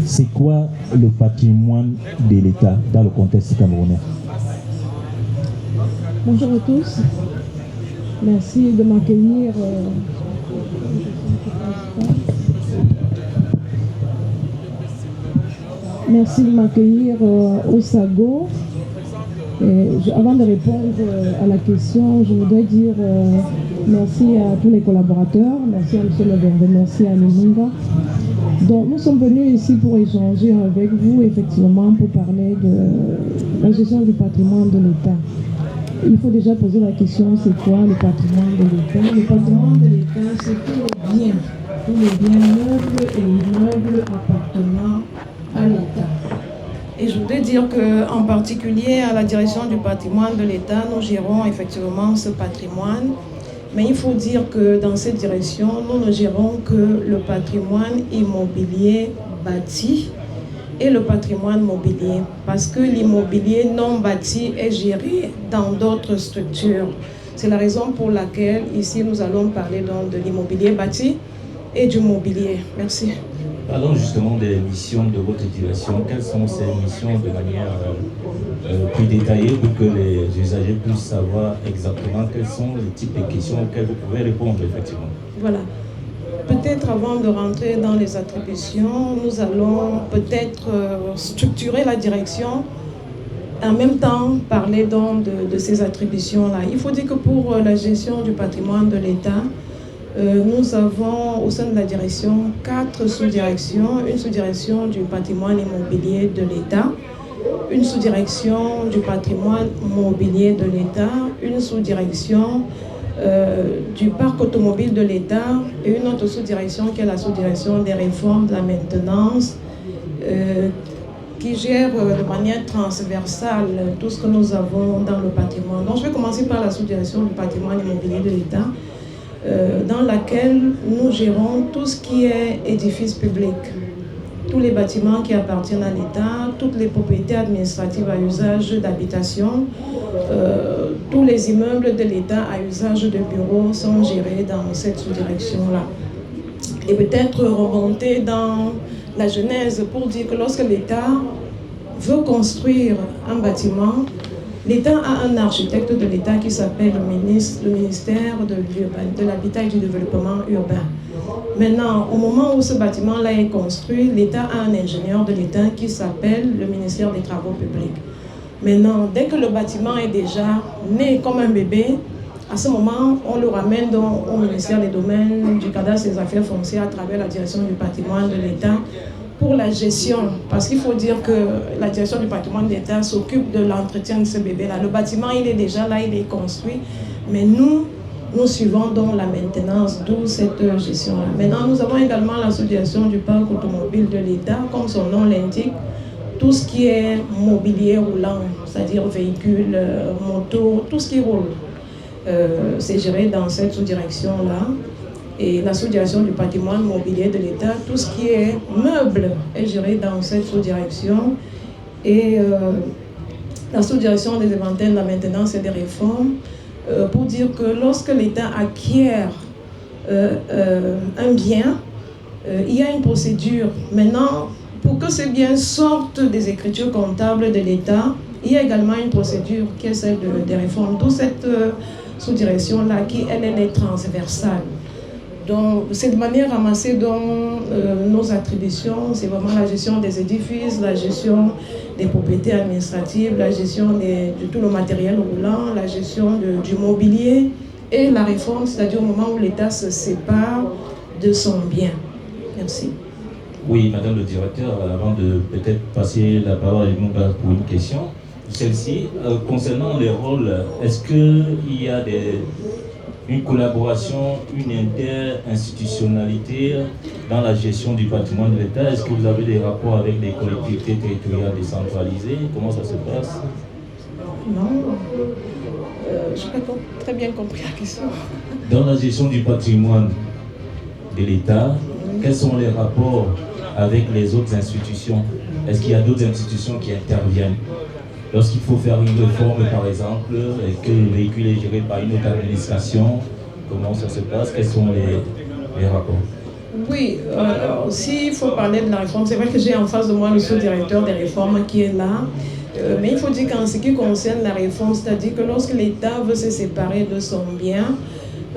C'est quoi le patrimoine de l'État dans le contexte camerounais? Bonjour à tous. Merci de m'accueillir. Merci de m'accueillir au SAGO. Avant de répondre à la question, je voudrais dire merci à tous les collaborateurs, merci à M. Lebembe, merci à Nimunga. Donc nous sommes venus ici pour échanger avec vous, effectivement, pour parler de la gestion du patrimoine de l'État. Il faut déjà poser la question, c'est quoi le patrimoine de l'État? Le patrimoine de l'État, c'est tous les biens meubles et immeubles appartenant à l'État. Et je voudrais dire qu'en particulier à la direction du patrimoine de l'État, nous gérons effectivement ce patrimoine. Mais il faut dire que dans cette direction, nous ne gérons que le patrimoine immobilier bâti et le patrimoine mobilier. Parce que l'immobilier non bâti est géré dans d'autres structures. C'est la raison pour laquelle ici nous allons parler donc de l'immobilier bâti et du mobilier. Merci. Parlons justement des missions de votre direction. Quelles sont ces missions de manière plus détaillée pour que les usagers puissent savoir exactement quels sont les types de questions auxquelles vous pouvez répondre effectivement? Voilà. Peut-être avant de rentrer dans les attributions, nous allons peut-être structurer la direction, en même temps parler donc de ces attributions-là. Il faut dire que pour la gestion du patrimoine de l'État, nous avons au sein de la direction 4 sous-directions, une sous-direction du patrimoine immobilier de l'État, une sous-direction du patrimoine mobilier de l'État, une sous-direction du parc automobile de l'État et une autre sous-direction qui est la sous-direction des réformes de la maintenance qui gère de manière transversale tout ce que nous avons dans le patrimoine. Donc je vais commencer par la sous-direction du patrimoine immobilier de l'État dans laquelle nous gérons tout ce qui est édifice public, tous les bâtiments qui appartiennent à l'État, toutes les propriétés administratives à usage d'habitation, tous les immeubles de l'État à usage de bureaux sont gérés dans cette sous-direction-là. Et peut-être remonter dans la genèse pour dire que lorsque l'État veut construire un bâtiment, l'État a un architecte de l'État qui s'appelle le ministère de l'Habitat et du Développement urbain. Maintenant, au moment où ce bâtiment-là est construit, l'État a un ingénieur de l'État qui s'appelle le ministère des Travaux publics. Maintenant, dès que le bâtiment est déjà né comme un bébé, à ce moment, on le ramène donc au ministère des Domaines, du Cadastre des Affaires foncières à travers la direction du patrimoine de l'État pour la gestion. Parce qu'il faut dire que la direction du patrimoine de l'État s'occupe de l'entretien de ce bébé-là. Le bâtiment, il est déjà là, il est construit, mais nous suivons donc la maintenance, d'où cette gestion-là. Maintenant, nous avons également la sous-direction du parc automobile de l'État, comme son nom l'indique, tout ce qui est mobilier roulant, c'est-à-dire véhicules, motos, tout ce qui roule. C'est géré dans cette sous-direction-là. Et la sous-direction du patrimoine mobilier de l'État, tout ce qui est meuble est géré dans cette sous-direction. Et la sous-direction des inventaires, de la maintenance et des réformes, pour dire que lorsque l'État acquiert un bien, il y a une procédure. Maintenant, pour que ces biens sortent des écritures comptables de l'État, il y a également une procédure qui est celle des réformes. D'où cette sous-direction-là qui, elle est transversale. Donc, c'est de manière ramassée dans nos attributions, c'est vraiment la gestion des édifices, la gestion des propriétés administratives, la gestion de tout le matériel roulant, la gestion du mobilier et la réforme, c'est-à-dire au moment où l'État se sépare de son bien. Merci. Oui, Madame le Directeur, avant de peut-être passer la parole à Edmond pour une question, celle-ci, concernant les rôles, est-ce qu'il y a une collaboration, une inter-institutionnalité dans la gestion du patrimoine de l'État? Est-ce que vous avez des rapports avec les collectivités territoriales décentralisées? Comment ça se passe? Non, je n'ai pas très bien compris la question. Dans la gestion du patrimoine de l'État, quels sont les rapports avec les autres institutions? Est-ce qu'il y a d'autres institutions qui interviennent? Lorsqu'il faut faire une réforme, par exemple, et que le véhicule est géré par une autre administration, comment ça se passe? Quels sont les rapports? Oui, s'il faut parler de la réforme, c'est vrai que j'ai en face de moi le sous-directeur des réformes qui est là. Mais il faut dire qu'en ce qui concerne la réforme, c'est-à-dire que lorsque l'État veut se séparer de son bien,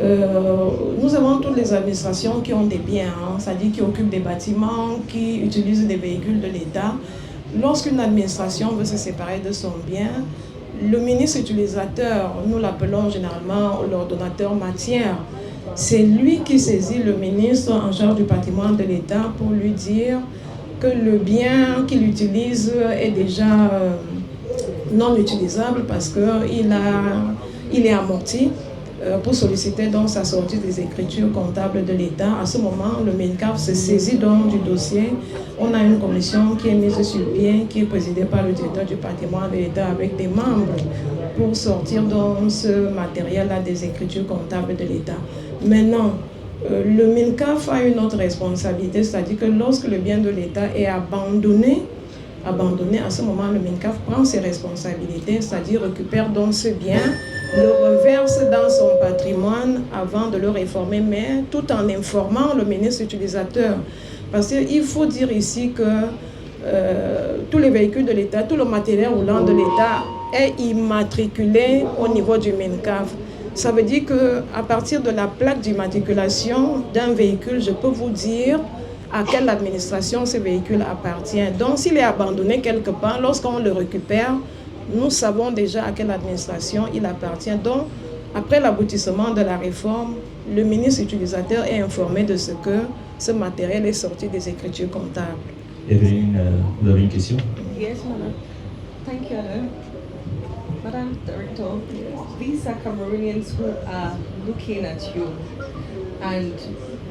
nous avons toutes les administrations qui ont des biens, c'est-à-dire qui occupent des bâtiments, qui utilisent des véhicules de l'État. Lorsqu'une administration veut se séparer de son bien, le ministre utilisateur, nous l'appelons généralement l'ordonnateur matière, c'est lui qui saisit le ministre en charge du patrimoine de l'État pour lui dire que le bien qu'il utilise est déjà non utilisable parce qu'il est amorti pour solliciter donc sa sortie des écritures comptables de l'État. À ce moment, le MINCAF se saisit donc du dossier. On a une commission qui est mise sur pied, qui est présidée par le directeur du patrimoine de l'État avec des membres pour sortir donc ce matériel-là des écritures comptables de l'État. Maintenant, le MINCAF a une autre responsabilité, c'est-à-dire que lorsque le bien de l'État est abandonné, à ce moment, le MINCAF prend ses responsabilités, c'est-à-dire récupère donc ce bien, le reverse dans son patrimoine avant de le réformer, mais tout en informant le ministre utilisateur. Parce qu'il faut dire ici que tous les véhicules de l'État, tout le matériel roulant de l'État est immatriculé au niveau du MINCAF. Ça veut dire qu'à partir de la plaque d'immatriculation d'un véhicule, je peux vous dire à quelle administration ce véhicule appartient. Donc, s'il est abandonné quelque part, lorsqu'on le récupère, nous savons déjà à quelle administration il appartient. Donc, après l'aboutissement de la réforme, le ministre utilisateur est informé de ce que ce matériel est sorti des écritures comptables. Evelyne, vous avez une question? Yes, madam. Thank you, Alain. Madam Director, these are Cameroonians who are looking at you and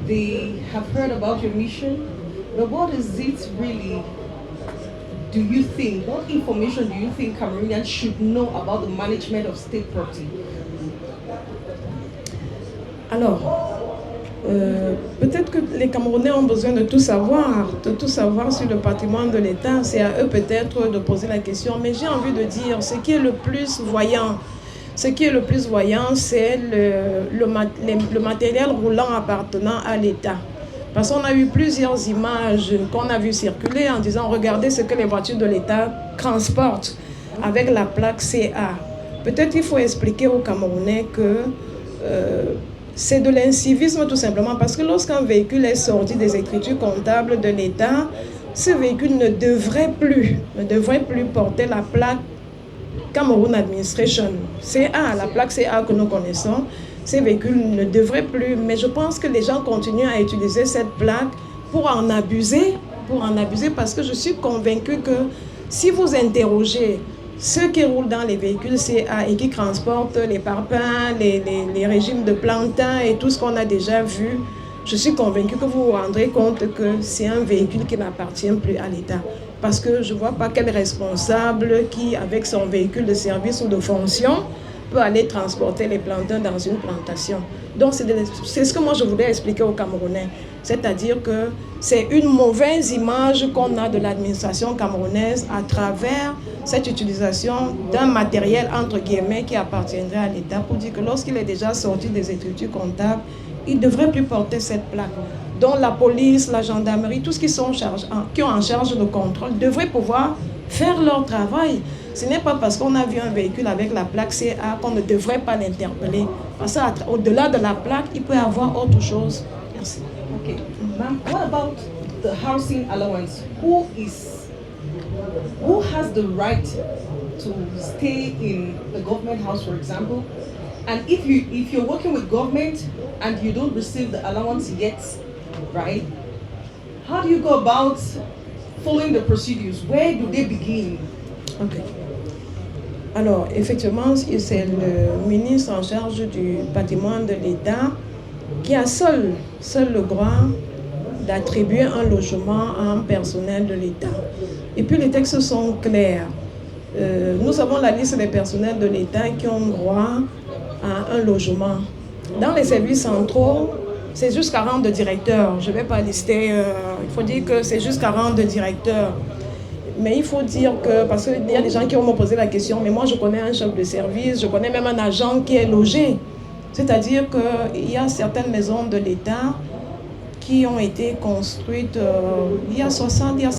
they have heard about your mission, but what is it really, do you think, what information do you think Cameroonians should know about the management of state property? Alors, peut-être que les Camerounais ont besoin de tout savoir sur le patrimoine de l'État. C'est à eux peut-être de poser la question. Mais j'ai envie de dire, ce qui est le plus voyant, c'est le matériel roulant appartenant à l'État. Parce qu'on a eu plusieurs images qu'on a vu circuler en disant, regardez ce que les voitures de l'État transportent avec la plaque CA. Peut-être qu'il faut expliquer aux Camerounais que c'est de l'incivisme tout simplement, parce que lorsqu'un véhicule est sorti des écritures comptables de l'État, ce véhicule ne devrait plus porter la plaque Cameroun Administration, CA, la plaque CA que nous connaissons. Ces véhicules ne devraient plus, mais je pense que les gens continuent à utiliser cette plaque pour en abuser, parce que je suis convaincue que si vous interrogez ceux qui roulent dans les véhicules CA et qui transportent les parpaings, les régimes de plantain et tout ce qu'on a déjà vu, je suis convaincue que vous vous rendrez compte que c'est un véhicule qui n'appartient plus à l'État. Parce que je ne vois pas quel responsable qui, avec son véhicule de service ou de fonction, peut aller transporter les plantains dans une plantation. Donc c'est ce que moi je voulais expliquer aux Camerounais. C'est-à-dire que c'est une mauvaise image qu'on a de l'administration camerounaise à travers cette utilisation d'un matériel entre guillemets qui appartiendrait à l'État pour dire que lorsqu'il est déjà sorti des écritures comptables, il ne devrait plus porter cette plaque. Donc la police, la gendarmerie, tous ceux qui ont en charge le contrôle devraient pouvoir faire leur travail. Ce n'est pas parce qu'on a vu un véhicule avec la plaque CA qu'on ne devrait pas l'interpeller. Parce qu'au-delà de la plaque, il peut y avoir autre chose. Merci. Okay. Ma'am, what about the housing allowance? Who has the right to stay in a government house, for example? And if you're working with government and you don't receive the allowance yet, right? How do you go about following the procedures? Where do they begin? Ok. Alors, effectivement, c'est le ministre en charge du patrimoine de l'État qui a seul le droit d'attribuer un logement à un personnel de l'État. Et puis les textes sont clairs. Nous avons la liste des personnels de l'État qui ont droit à un logement. Dans les services centraux, c'est jusqu'à rang de directeur. Je ne vais pas lister, il faut dire que c'est jusqu'à rang de directeur. Mais il faut dire que, parce qu'il y a des gens qui vont me poser la question, mais moi je connais un chef de service, je connais même un agent qui est logé. C'est-à-dire qu'il y a certaines maisons de l'État qui ont été construites il y a 60, il y a